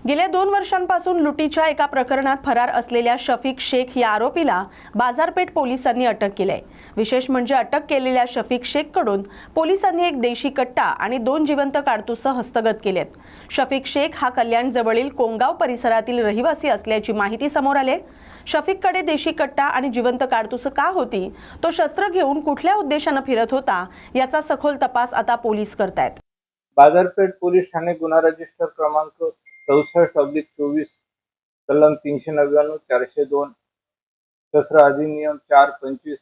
गेल्या 2 वर्षांपासून लुटीच्या एका प्रकरणात फरार असलेल्या शफीक शेख या आरोपीला बाजारपेठ पोलिसांनी अटक केली आहे। विशेष म्हणजे अटक केलेल्या शफीक शेखकडून पोलिसांनी एक देशी कट्टा आणि 2 जिवंत काडतुस हस्तगत केलेत। शफीक शेख हा कल्याण जवळील कोंगाव परिसरातील रहिवासी असल्याची माहिती समोर आली। शफीककडे देशी कट्टा आणि जिवंत काडतुस का होती, तो शस्त्र घेऊन कुठल्या उद्देशाने फिरत होता, याचा सखोल तपास आता पोलीस करतायत। बाजारपेठ पोलीस ठाणे गुन्हा रजिस्टर क्रमांक 64/24 कलम 399 402 शस्त्र अधिनियम 425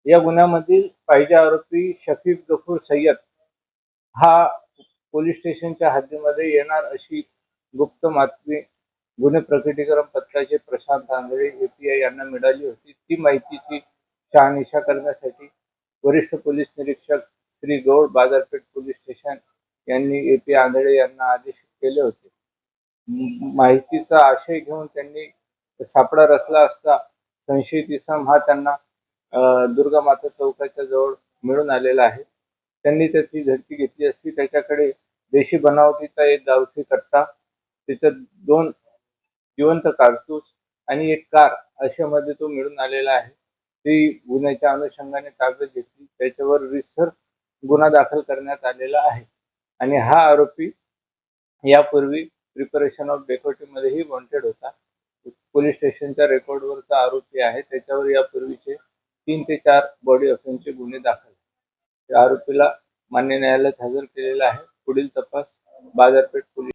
या गुन्ह्यामधील पाहिजे आरोपी शफीक गफूर सय्यद हा पोलीस स्टेशनच्या हद्दीमध्ये येणार अशी गुप्त माहिती गुन्हे प्रकटीकरण पथकाचे प्रशांत आंधळे एपीआय यांना मिळाली होती। ती माहितीची शहानिशा करण्यासाठी वरिष्ठ पोलीस निरीक्षक श्री गौड बाजारपेठ पोलीस स्टेशन यांनी एपीआय आंधळे यांना आदेश केले होते। माहितीचा आशय घेऊन त्यांनी सापळा रचला असता संशयित इसम हा त्यांना दुर्गा माता चौकाच्या जवळ मिळून आलेला आहे। त्यांनी त्याची झडती घेतली असती त्याच्याकडे देशी बनावटीचा एक गावठी कट्टा, त्याच्यात 2 जिवंत कारतूस आणि एक कार अशामध्ये तो मिळून आलेला आहे। ती गुन्ह्याच्या अनुषंगाने ताब्यात घेतली, त्याच्यावर रितसर गुन्हा दाखल करण्यात आलेला आहे आणि हा आरोपी यापूर्वी प्रिपरेशन ऑफ डेकोर्टीमध्येही वॉन्टेड होता। पोलीस स्टेशनच्या रेकॉर्डवरचा आरोपी आहे, त्याच्यावर यापूर्वीचे 3 ते 4 बॉडी ऑफेन्सचे गुन्हे दाखल। त्या आरोपीला मान्य न्यायालयात हजर केलेला आहे। पुढील तपास बाजारपेठ पोलीस।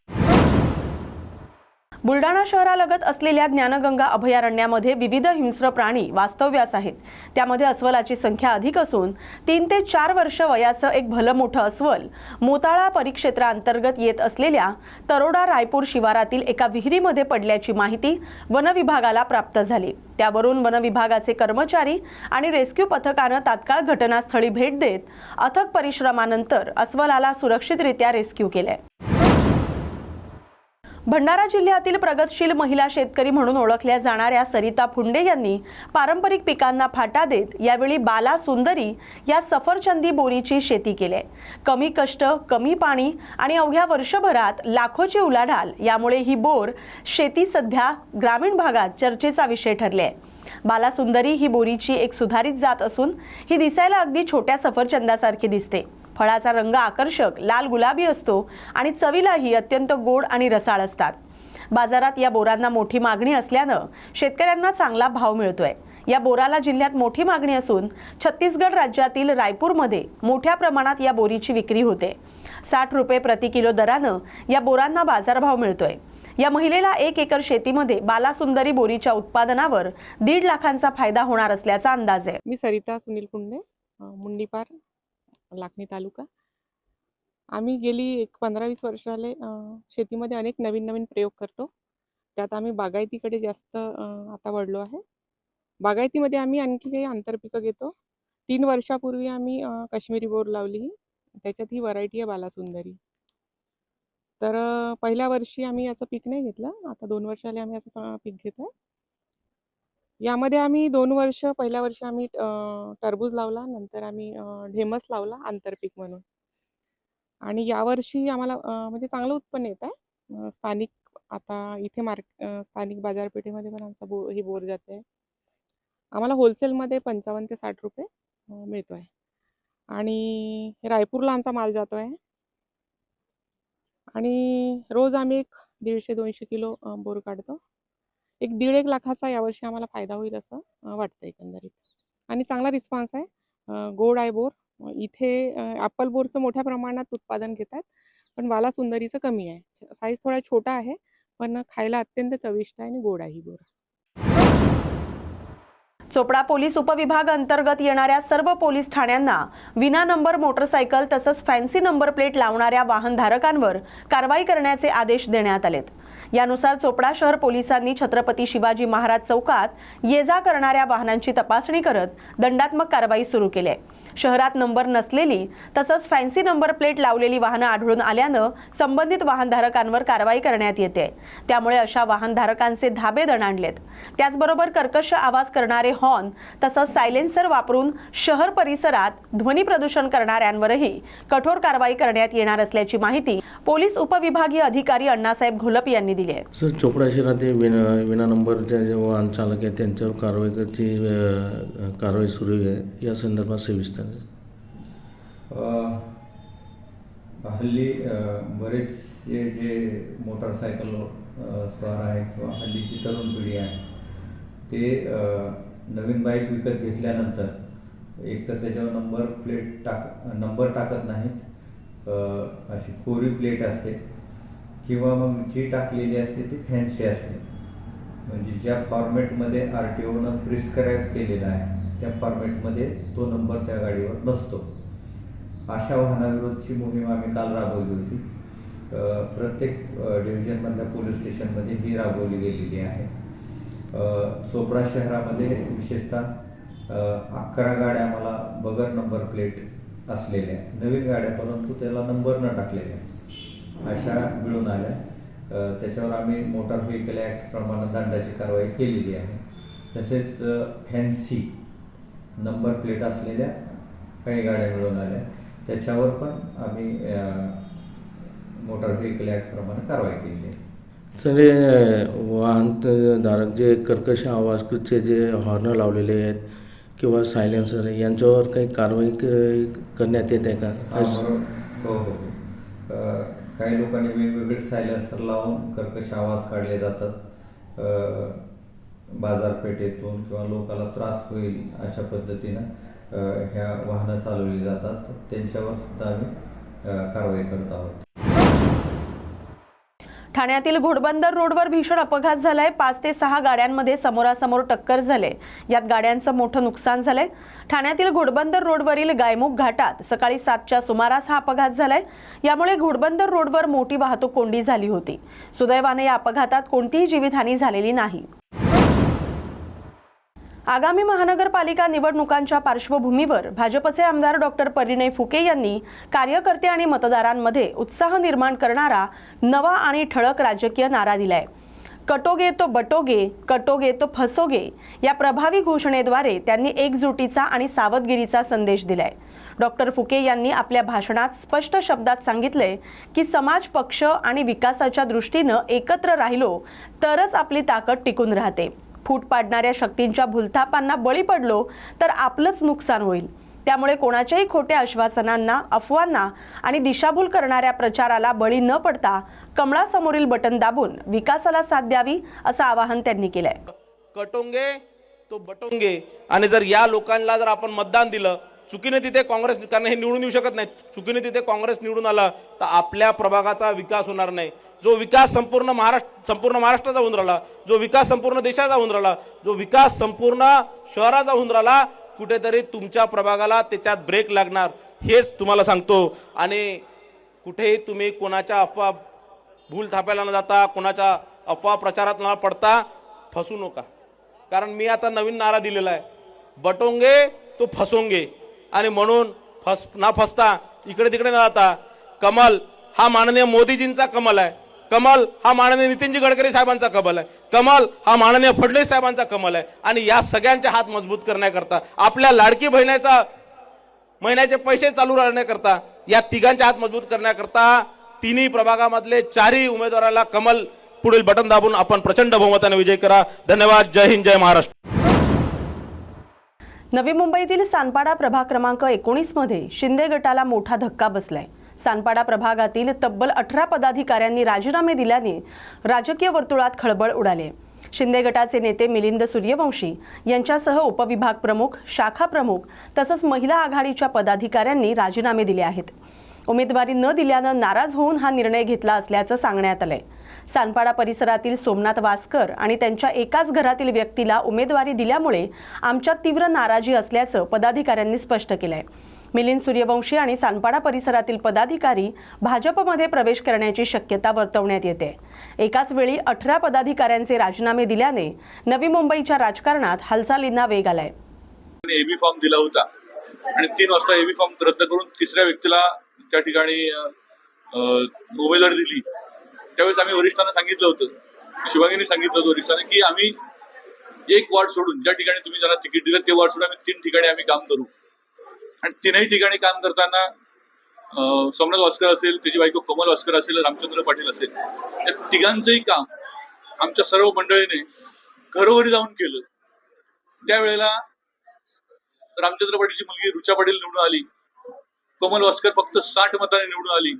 बुलढाणा शहरालगत असलेल्या ज्ञानगंगा अभयारण्यामध्ये विविध हिंस्र प्राणी वास्तव्यास आहेत। त्यामध्ये अस्वलाची संख्या अधिक असून 3 ते 4 वर्ष वयाचं एक भलं मोठं अस्वल मोताळा परिक्षेत्रांतर्गत येत असलेल्या तरोडा रायपूर शिवारातील एका विहिरीमध्ये पडल्याची माहिती वन विभागाला प्राप्त झाली। त्यावरून वन विभागाचे कर्मचारी आणि रेस्क्यू पथकाने तात्काळ घटनास्थळी भेट देत अथक परिश्रमानंतर अस्वलाला सुरक्षितरित्या रेस्क्यू केले। भंडारा जिल्ह्यातील प्रगतशील महिला शेतकरी म्हणून ओळखल्या जाणाऱ्या सरिता फुंडे यांनी पारंपरिक पिकांना फाटा देत यावेळी बाला सुंदरी या सफरचंदी बोरीची शेती केली। कमी कष्ट, कमी पाणी आणि अवघ्या वर्षभरात लाखोची उलाढाल यामुळे ही बोर शेती सध्या ग्रामीण भागात चर्चेचा विषय ठरली आहे। बाला सुंदरी ही बोरीची एक सुधारित जात असून ही दिसायला अगदी छोट्या सफरचंदासारखी दिसते। फळाचा रंग आकर्षक लाल गुलाबी असतो आणि चवीलाही अत्यंत गोड आणि रसाळ असतात। बाजारात या बोरांना मोठी मागणी असल्याने शेतकऱ्यांना चांगला भाव मिळतोय। या बोराला जिल्ह्यात मोठी मागणी असून छत्तीसगड राज्यातील रायपूरमध्ये मोठ्या प्रमाणात या बोरीची विक्री होते। 60 रुपये प्रति किलो दराने या बोरांना बाजारभाव मिळतोय। या महिलेला 1 एकर शेतीमध्ये बाला सुंदरी बोरीच्या उत्पादनावर 1.5 लाखांचा फायदा होणार असल्याचा अंदाज आहे। मी सरिता सुनील पुंडे, मुंडीपार, लाखनी तालुका। आम्ही गेली 15-20 वर्ष झाले शेतीमध्ये अनेक नवीन प्रयोग करतो। त्यात आम्ही बागायतीकडे जास्त आता वळलो आहे। बागायतीमध्ये आम्ही आणखी काही आंतरपिकं घेतो। 3 वर्षापूर्वी आम्ही काश्मीरी बोर लावली, त्याच्यात ही व्हरायटी आहे बाला सुंदरी। तर पहिल्या वर्षी आम्ही याचं पीक नाही घेतलं, आता 2 वर्ष झाले आम्ही याचं पीक घेतोय। यामध्ये आम्ही 2 वर्ष, पहिल्या वर्षी आम्ही टरबूज लावला, नंतर आम्ही ढेमस लावला आंतरपीक म्हणून। आणि यावर्षी आम्हाला म्हणजे चांगलं उत्पन्न येत आहे। स्थानिक आता इथे स्थानिक बाजारपेठेमध्ये पण आमचा ही बोर जाते। आम्हाला होलसेलमध्ये 55 ते 60 रुपये मिळतो आहे आणि रायपूरला आमचा माल जातो आहे आणि रोज आम्ही एक 150-200 किलो बोर काढतो। एक 1.5 लाखाचा यावर्षी आम्हाला फायदा होईल असं वाटतं एकंदरीत आणि चांगला रिस्पॉन्स आहे। गोड आहे बोर। इथे ॲपल बोरचं मोठ्या प्रमाणात उत्पादन घेतात, पण बाला सुंदरीचं कमी आहे। साईज थोडा छोटा आहे, पण खायला अत्यंत चविष्ट आहे आणि गोड आहे ही बोर। चोपडा पोलीस उपविभाग अंतर्गत येणाऱ्या सर्व पोलीस ठाण्यांना विना नंबर मोटरसायकल तसंच फॅन्सी नंबर प्लेट लावणाऱ्या वाहनधारकांवर कारवाई करण्याचे आदेश देण्यात आलेत। यानुसार चोपडा शहर पोलिसांनी छत्रपती शिवाजी महाराज चौकात ये जा करणाऱ्या वाहनांची तपासणी करत दंडात्मक कारवाई सुरू केली आहे। शहरात नंबर नसलेली तसंच फॅन्सी नंबर प्लेट लावलेली वाहनं आढळून आल्यानं संबंधित वाहनधारकांवर कारवाई करण्यात येते। त्यामुळे अशा वाहनधारकांचे धाबे दणाणलेत। त्याचबरोबर कर्कश आवाज करणारे हॉर्न तसंच सायलेन्सर वापरून शहर परिसरात ध्वनी प्रदूषण करणाऱ्यांवरही कठोर कारवाई करण्यात येणार असल्याची माहिती पोलीस उपविभागीय अधिकारी अण्णासाहेब घोलप यांनी दिली आहे। सर, चोपडा शहरात विना नंबरचे जे वाहन चालक आहेत त्यांच्यावर कारवाई सुरू आहे। या संदर्भात सविस्तर हल्ली बरेचसे जे मोटरसायकल स्वार आहे किंवा हल्लीची तरुण पिढी आहे ते नवीन बाईक विकत घेतल्यानंतर एकतर त्याच्यावर नंबर टाकत नाहीत, अशी कोरी प्लेट असते किंवा मग जी टाकलेली असते ती फॅन्सी असते। म्हणजे ज्या फॉर्मॅटमध्ये RTOनं प्रिस्क्राईब केलेला आहे त्या फॉर्मॅटमध्ये तो नंबर त्या गाडीवर नसतो। अशा वाहनाविरोधाची मोहीम आम्ही काल राबवली होती। प्रत्येक डिव्हिजनमधल्या पोलीस स्टेशनमध्ये ही राबवली गेलेली आहे। चोपडा शहरामध्ये विशेषतः 11 गाड्या मला बगर नंबर प्लेट असलेल्या नवीन गाड्या, परंतु त्याला नंबर न टाकलेल्या अशा मिळून आल्या। त्याच्यावर आम्ही मोटार व्हेकल ॲक्ट प्रमाणे दंडाची कारवाई केलेली आहे। तसेच फॅन्सी नंबर प्लेट असलेल्या काही गाड्या मिळून आल्या, त्याच्यावर पण आम्ही मोटार व्हेकल ॲक्ट प्रमाणे कारवाई केली आहे। सर, वाहनधारक जे कर्कश आवाजचे जे हॉर्न लावलेले आहेत किंवा सायलेन्सर आहे यांच्यावर काही कारवाई करण्यात येत आहे का? हो हो, काही लोकांनी वेगवेगळे सायलेन्सर लावून कर्कश आवाज काढले जातात। बाजारपेठेतून किंवा लोकांना त्रास होईल अशा पद्धतीनं ह्या वाहनं चालवली जातात, त्यांच्यावर सुद्धा आम्ही कारवाई करत आहोत। ठाण्यातील घोडबंदर रोडवर भीषण अपघात झालाय। 5 ते 6 गाड्यांमध्ये समोरासमोर टक्कर झाले। यात गाड्यांचं मोठं नुकसान झालंय। ठाण्यातील घोडबंदर रोडवरील गायमुख घाटात सकाळी 7च्या सुमारास हा अपघात झालाय। यामुळे घोडबंदर रोडवर मोठी वाहतूक कोंडी झाली होती। सुदैवाने या अपघातात कोणतीही जीवितहानी झालेली नाही। आगामी महानगरपालिका निवडणुकांच्या पार्श्वभूमीवर भाजपचे आमदार डॉक्टर परिणय फुके यांनी कार्यकर्ते आणि मतदारांमध्ये उत्साह निर्माण करणारा नवा आणि ठळक राजकीय नारा दिलाय। कटोगे तो बटोगे, कटोगे तो फसोगे या प्रभावी घोषणेद्वारे त्यांनी एकजुटीचा आणि सावधगिरीचा संदेश दिलाय। डॉक्टर फुके यांनी आपल्या भाषणात स्पष्ट शब्दात सांगितले की समाज, पक्ष आणि विकासाच्या दृष्टीनं एकत्र राहिलो तरच आपली ताकद टिकून राहते। फूट पाडणाऱ्या शक्तींच्या भूलथापांना बळी पडलो तर आपलंच नुकसान होईल। त्यामुळे कोणाच्याही खोट्या आश्वासनांना, अफवांना आणि दिशाभूल करणाऱ्या प्रचाराला बळी न पडता कमळासमोरील बटन दाबून विकासाला साथ द्यावी असं आवाहन त्यांनी केलंय। कटोंगे तो बटोंगे, आणि जर या लोकांना जर आपण मतदान दिलं, चुकीने तिथे काँग्रेस, कारण हे निवडून येऊ शकत नाही, चुकीने तिथे काँग्रेस निवडून आला तर आपल्या प्रभागाचा विकास होणार नाही। जो विकास संपूर्ण महाराष्ट्राचा होऊन राहिला, जो विकास संपूर्ण देशाचा होऊन राहिला, जो विकास संपूर्ण शहराचा होऊन राहिला, कुठेतरी तुमच्या प्रभागाला त्याच्यात ब्रेक लागणार, हेच तुम्हाला सांगतो। आणि कुठेही तुम्ही कोणाच्या अफवा भूल थापायला न जाता, कोणाच्या अफवा प्रचारात न पडता फसू नका। कारण मी आता नवीन नारा दिलेला आहे, बटोंगे तो फसोंगे। आणि म्हणून ना फसता, इकडे तिकडे न जाता, कमल हा माननीय मोदीजींचा कमल आहे, कमल हा माननीय नितीनजी गडकरी साहेबांचा कमल आहे, कमल हा माननीय फडणवीस साहेबांचा कमल आहे। आणि या सगळ्यांचे हात मजबूत करण्याकरता, आपल्या लाडकी बहिणीचा महिन्याचे पैसे चालू राहण्याकरता, या तिघांचे हात मजबूत करण्याकरता तिन्ही प्रभागामधले 4ही उमेदवाराला कमल पुढील बटन दाबून आपण प्रचंड बहुमताने विजय करा। धन्यवाद। जय हिंद, जय महाराष्ट्र। नवी मुंबईतील सानपाडा प्रभाग क्रमांक 19 मध्ये शिंदे गटाला मोठा धक्का बसलाय। सानपाडा प्रभागातील तब्बल 18 पदाधिकाऱ्यांनी राजीनामे दिल्याने राजकीय वर्तुळात खळबळ उडाली। शिंदे गटाचे नेते मिलिंद सूर्यवंशी यांच्यासह उपविभाग प्रमुख, शाखा प्रमुख तसंच महिला आघाडीच्या पदाधिकाऱ्यांनी राजीनामे दिले आहेत। उमेदवारी न दिल्यानं नाराज होऊन हा निर्णय घेतला असल्याचं सांगण्यात आलंय। सानपाडा परिसरातील सोमनाथ वासकर आणि त्यांच्या एकाच घरातील व्यक्तीला उमेदवारी दिल्यामुळे आमच्यात तीव्र नाराजी असल्याचं पदाधिकाऱ्यांनी स्पष्ट केलंय। मिलिंद सूर्यवंशी आणि सानपाडा परिसरातील पदाधिकारी भाजपमध्ये प्रवेश करण्याची शक्यता वर्तवण्यात येते। एकाच वेळी 18 पदाधिकाऱ्यांचे राजीनामे दिल्याने नवी मुंबईच्या राजकारणात हालचालींना वेग आलाय। एबी फॉर्म दिला होता आणि 3 वाजता एबी फॉर्म रद्द करून तिसऱ्या व्यक्तीला त्या ठिकाणी उमेदवारी दिली। त्यावेळेस आम्ही वरिष्ठांना सांगितलं होतं, शिवांगीने सांगितलं होतं वरिष्ठांना, की आम्ही एक वार्ड सोडून ज्या ठिकाणी तुम्ही ज्याला तिकीट दिलं ते वार्ड सोडून आम्ही 3 ठिकाणी आम्ही काम करू। आणि 3ही ठिकाणी काम करताना सोमनाथ वास्कर असेल, त्याची बायको कमल वास्कर असेल, रामचंद्र पाटील असेल, या तिघांचंही काम आमच्या सर्व मंडळीने घरोघरी जाऊन केलं। त्यावेळेला रामचंद्र पाटीलची मुलगी रुचा पाटील निवडून आली, कमल वास्कर फक्त 60 मतांनी निवडून आली,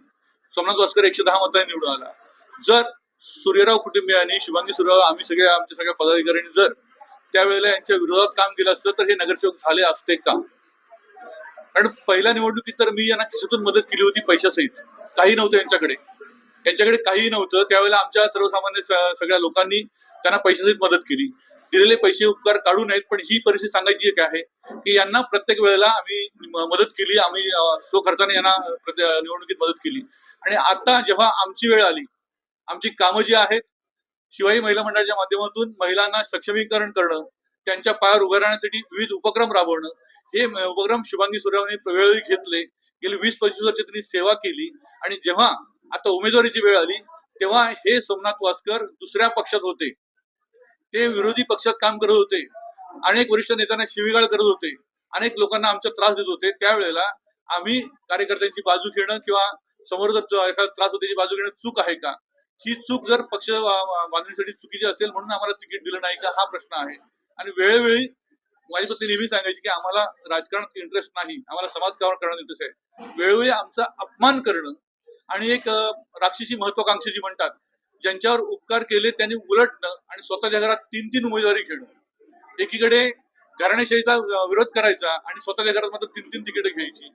सोमनाथ वास्कर 110 मतांनी निवडून आला। जर सूर्यराव कुटुंबियांनी, शिवांगी सूर्यराव, आम्ही आमच्या सगळ्या पदाधिकाऱ्यांनी जर त्यावेळेला यांच्या विरोधात काम केलं असतं तर हे नगरसेवक झाले असते का? कारण पहिल्या निवडणुकीत तर मी यांना खिशातून मदत केली होती पैशासहित, काही नव्हतं यांच्याकडे काहीही नव्हतं। त्यावेळेला आमच्या सर्वसामान्य सगळ्या लोकांनी त्यांना पैशासहित मदत केली। दिलेले पैसे उपकार काढू नयेत, पण ही परिस्थिती सांगायची एक आहे की यांना प्रत्येक वेळेला आम्ही मदत केली, आम्ही स्वखर्चाने यांना निवडणुकीत मदत केली। आणि आता जेव्हा आमची वेळ आली, आमची कामं जी आहेत, शिवाई महिला मंडळाच्या माध्यमातून महिलांना सक्षमीकरण करणं, त्यांच्या पायावर उभं राहण्यासाठी विविध उपक्रम राबवणं, हे उपक्रम शुभांगी सूर्यरावने वेळोवेळी घेतले। गेली 20-25 वर्ष त्यांनी सेवा केली। आणि जेव्हा आता उमेदवारीची वेळ आली तेव्हा हे सोमनाथ वास्कर दुसऱ्या पक्षात होते, ते विरोधी पक्षात काम करत होते, अनेक वरिष्ठ नेत्यांना शिवीगाळ करत होते, अनेक लोकांना आमचा त्रास देत होते। त्यावेळेला आम्ही कार्यकर्त्यांची बाजू घेणं किंवा समोर एखादा त्रास होते त्याची बाजू घेणं चूक आहे का? ही चूक जर पक्ष बांधणीसाठी चुकीची असेल म्हणून आम्हाला तिकीट दिलं नाही का, हा प्रश्न आहे। आणि वेळोवेळी माझी पत्नी नेहमी सांगायची की आम्हाला राजकारणात इंटरेस्ट नाही, आम्हाला समाजकारण करण्यात इंटरेस्ट आहे। वेळोवेळी आमचा अपमान करणं आणि एक राक्षसी महत्वाकांक्षी म्हणतात, ज्यांच्यावर उपकार केले त्यांनी उलटणं आणि स्वतःच्या घरात 3-3 उमेदवारी घेणं, एकीकडे घराणेशाहीचा विरोध करायचा आणि स्वतःच्या घरात मात्र 3-3 तिकीट घ्यायची।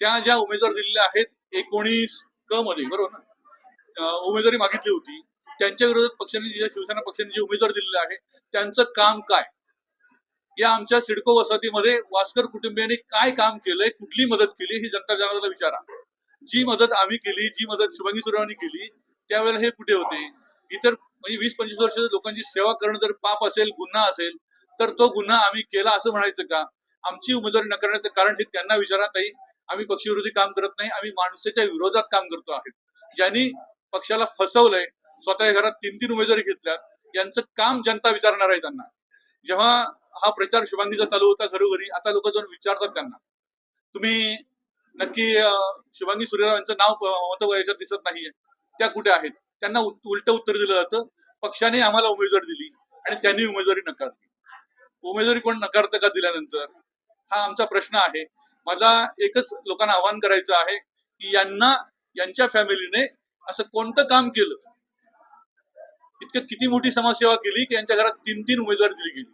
त्या ज्या उमेदवार दिलेल्या आहेत 19 मध्ये, बरोबर ना, उमेदवारी मागितली होती, त्यांच्या विरोधात पक्षाने, शिवसेना पक्षाने जे उमेदवार दिलेले आहे त्यांचं काम काय? या आमच्या सिडको वसाहतीमध्ये वास्कर कुटुंबियांनी काय काम केलंय, कुठली मदत केली, ही जनता जनार्दनाला विचारा। जी मदत आम्ही केली, जी मदत शुभांगी सूर्यरावांनी केली, त्यावेळेला हे कुठे होते? इतर म्हणजे 20-25 वर्ष लोकांची सेवा करणं जर पाप असेल, गुन्हा असेल, तर तो गुन्हा आम्ही केला असं म्हणायचं का? आमची उमेदवारी न करण्याचं कारण हे त्यांना विचारा ताई। आम्ही पक्षविरोधी काम करत नाही, आम्ही माणसाच्या विरोधात काम करतो आहे। ज्यांनी पक्षाला फसवलंय, स्वतःच्या घरात 3-3 उमेदवारी घेतल्या, यांचं काम जनता विचारणार आहे त्यांना। जेव्हा हा प्रचार शुभांगीचा चालू होता घरोघरी, आता लोक जाऊन विचारतात त्यांना, तुम्ही नक्की शुभांगी सूर्यराव यांचं नाव याच्यात दिसत नाहीये, त्या कुठे आहेत? त्यांना उलट उत्तर दिलं जातं, पक्षाने आम्हाला उमेदवारी दिली आणि त्यांनी उमेदवारी नकारली। उमेदवारी कोण नकारतं का दिल्यानंतर? हा आमचा प्रश्न आहे। मला एकच लोकांना आवाहन करायचं आहे की यांना, यांच्या फॅमिलीने असं कोणतं काम केलं, इतकं किती मोठी समाजसेवा केली की यांच्या घरात 3-3 उमेदवारी दिली गेली?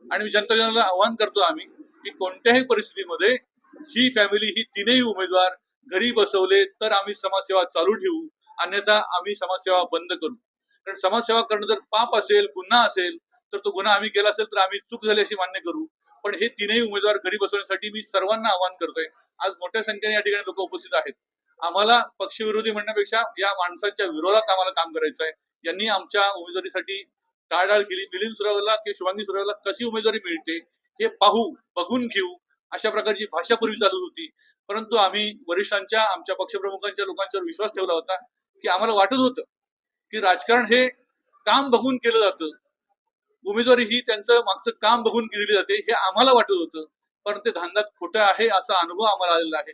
आणि जनता जनाला आवाहन करतो आम्ही की कोणत्याही परिस्थितीमध्ये ही फॅमिली, ही 3ही उमेदवार घरी बसवले तर आम्ही समाजसेवा चालू ठेवू, अन्यथा आम्ही समाजसेवा बंद करू। कारण समाजसेवा करणं जर पाप असेल, गुन्हा असेल, तर तो गुन्हा आम्ही केला असेल तर आम्ही चूक झाली अशी मान्य करू। पण हे 3ही उमेदवार घरी बसवण्यासाठी मी सर्वांना आवाहन करतोय। आज मोठ्या संख्येने या ठिकाणी लोक उपस्थित आहेत। आम्हाला पक्षविरोधी म्हणण्यापेक्षा या माणसांच्या विरोधात आम्हाला काम करायचं आहे। यांनी आमच्या उमेदवारीसाठी टाळाटाळ केली। मिलिंद सूर्यरावला किंवा शुभांगी सूर्यरावला कशी उमेदवारी मिळते हे पाहू, बघून घेऊ, अशा प्रकारची भाषा पूर्वी चालू होती। परंतु आम्ही वरिष्ठांच्या, आमच्या पक्षप्रमुखांच्या लोकांच्यावर विश्वास ठेवला होता की आम्हाला वाटत होतं की राजकारण हे काम बघून केलं जातं, उमेदवारी ही त्यांचं मागचं काम बघून केली जाते, हे आम्हाला वाटत होतं। पण ते धांदात खोटं आहे असा अनुभव आम्हाला आलेला आहे।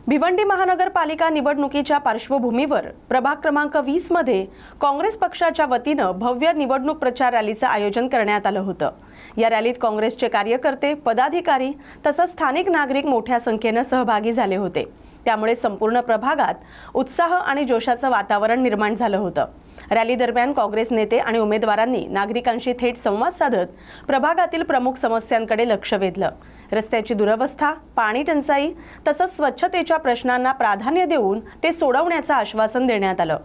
भिवंडी महानगरपालिका निवडणुकीच्या पार्श्वभूमीवर प्रभाग क्रमांक 20 मध्ये काँग्रेस पक्षाच्या वतीनं भव्य निवडणूक प्रचार रॅलीचं आयोजन करण्यात आलं होतं। या रॅलीत काँग्रेसचे कार्यकर्ते, पदाधिकारी तसंच स्थानिक नागरिक मोठ्या संख्येनं सहभागी झाले होते। त्यामुळे संपूर्ण प्रभागात उत्साह आणि जोशाचं वातावरण निर्माण झालं होतं। रॅली दरम्यान काँग्रेस नेते आणि उमेदवारांनी नागरिकांशी थेट संवाद साधत प्रभागातील प्रमुख समस्यांकडे लक्ष वेधलं। रस्त्याची दुरवस्था, पाणी टंचाई तसंच स्वच्छतेच्या प्रश्नांना प्राधान्य देऊन ते सोडवण्याचं आश्वासन देण्यात आलं।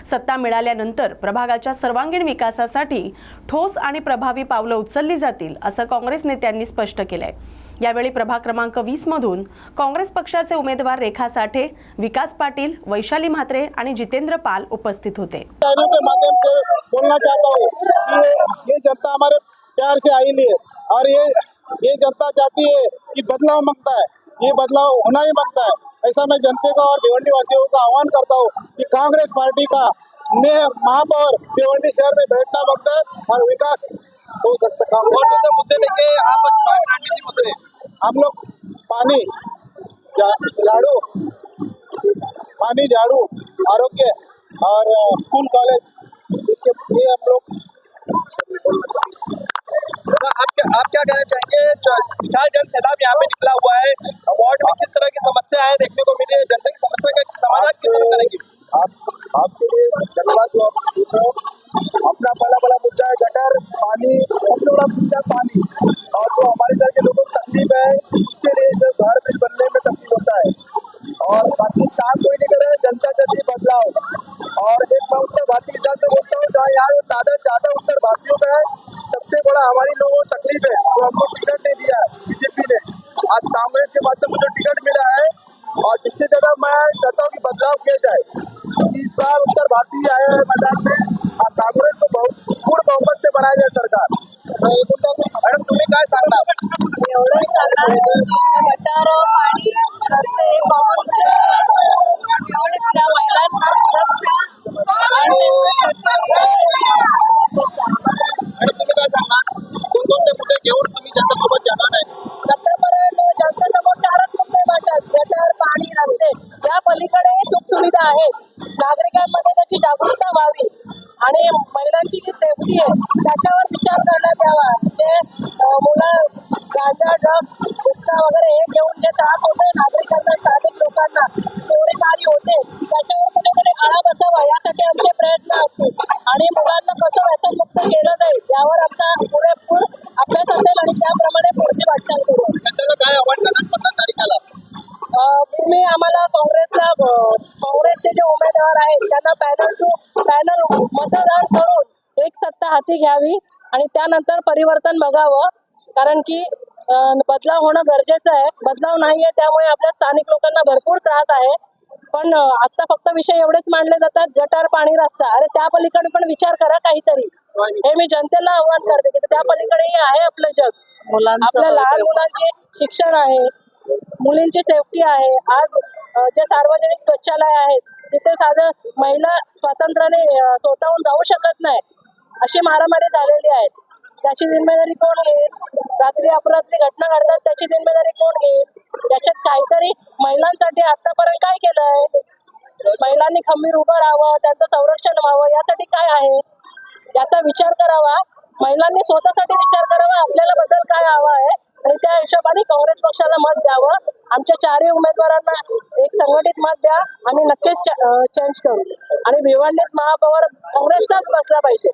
सत्ता मिळाल्यानंतर प्रभागाच्या सर्वांगीण विकासासाठी ठोस आणि प्रभावी पावलं उचलली जातील असं काँग्रेस नेत्यांनी स्पष्ट केलंय। यावेळी प्रभाग क्रमांक 20 मधून काँग्रेस पक्षाचे उमेदवार रेखा साठे, विकास पाटील, वैशाली म्हात्रे आणि जितेंद्र पाल उपस्थित होते। के माध्यम से बोलना चाहता हूँ कि ये जनता हमारे प्यार से आई है और ये जनता चाहती है कि बदलाव मांगता है, ये बदलाव होना ही मांगता है। ऐसा मैं जनता को और भिवंडी वासियों का आह्वान करता हूँ कि कांग्रेस पार्टी का ने महापौर भिवंडी शहर में बैठना मांगता है और विकास हो सकता है। कौन से मुद्दे लेके आप चुनावी रणनीति उतरे? हम लोग पानी, झाड़ू, आरोग्य और स्कूल कॉलेज, इसके लिए हम लोग। आप क्या कहना चाहेंगे? विशाल जन सैलाब यहाँ पे निकला हुआ है, वार्ड में किस तरह की समस्या है देखने को मिली है, जनता की समस्या का समाधान किस तरह करेंगे? आपके लिए धन्यवाद जो आप पूछ रहे हो। अपना पहला मुद्दा है गटर, पानी, सबसे बड़ा मुद्दा पानी। और जो हमारे इधर के लोगों को तकलीफ है उसके लिए जो घर बिल बनने में तकलीफ होता है और बाकी काम कोई नहीं करे, जनता चाहती है बदलाव। और एक मैं उत्तर भारतीय हिसाब से बोलता हूँ, जहाँ यहाँ ज्यादा उत्तर भारतीयों का है, सबसे बड़ा हमारी लोगों को तकलीफ है तो हमको टिकट नहीं दिया बीजेपी ने। आज कांग्रेस के माध्यम से जो टिकट मिला है और जिससे ज्यादा मैं चाहता हूँ कि बदलाव किया जाए। इस बार उत्तर भारतीय आए हैं मैदान में और कांग्रेस को बहुत पूर्ण बहुमत से बनाई जाए सरकार। मॅडम तुम्ही काय सांगणार? एवढं सांगणार गटार पाणी रस्ते कॉमन एवढ्या महिलांना सुरक्षा आणि मॅडम तुम्ही काय सांगणार? कोणकोणते मुद्दे घेऊन तुम्ही जनतासोबत जाणार आहे? आतापर्यंत जनतेसमोर 4च मुद्दे मांडतात: गटार, पाणी, रस्ते. या पलीकडे सुखसुविधा आहेत. नागरिकांमध्ये त्याची जागरूकता व्हावी आणि महिलांची जी सेफ्टी आहे त्याच्यावर विचार करण्यात यावा. म्हणजे मुलं गांजा, ड्रग्स, गुटखा वगैरे हे घेऊन जे त्रास होते नागरिकांना, स्थानिक लोकांना, चोरीमारी होते, त्याच्यावर कुठेतरी आळा बसावा यासाठी आमचे प्रयत्न असतील आणि मुलांना कसं व्यसनमुक्त केलं जाईल यावर आमचा पुरेपूर अभ्यास असेल आणि त्याप्रमाणे पुढची वाटचाल करू. जनतेला काय आव्हान करणार 15 तारखेला? तुम्ही आम्हाला काँग्रेसचे जे उमेदवार आहेत त्यांना पॅनल मतदान करून एक सत्ता हाती घ्यावी आणि त्यानंतर परिवर्तन बघावं. कारण की बदलाव होणं गरजेचं आहे. बदलाव नाहीये त्यामुळे आपल्या स्थानिक लोकांना भरपूर त्रास आहे. पण आता फक्त विषय एवढेच मांडले जातात, गटार, पाणी, रस्ता. अरे त्या पलीकडे पण विचार करा काहीतरी. हे मी जनतेला आव्हान करते की त्या पलीकडेही आहे आपलं जग. आपल्या लहान मुलांचे शिक्षण आहे, मुलींची सेफ्टी आहे. आज जे सार्वजनिक शौचालय आहेत तिथे साधं महिला स्वातंत्र्याने स्वतःहून जाऊ शकत नाही, अशी मारामारी झालेली आहे. त्याची जिम्मेदारी कोण घेईल? रात्री अपरात्री घटना घडतात, त्याची जिम्मेदारी कोण घेईल? याच्यात काहीतरी महिलांसाठी आतापर्यंत काय केलंय? महिलांनी खंबीर उभं राहावं, त्यांचं संरक्षण व्हावं, यासाठी काय आहे याचा विचार करावा. महिलांनी स्वतःसाठी विचार करावा, आपल्याला बदल काय हवा आहे आणि त्या हिशोबाने काँग्रेस पक्षाला मत द्यावं. आमच्या 4ही उमेदवारांना एक संघटित मत द्या, आम्ही नक्कीच चेंज करू आणि भिवंडीत महापौर काँग्रेसचाच बसला पाहिजे.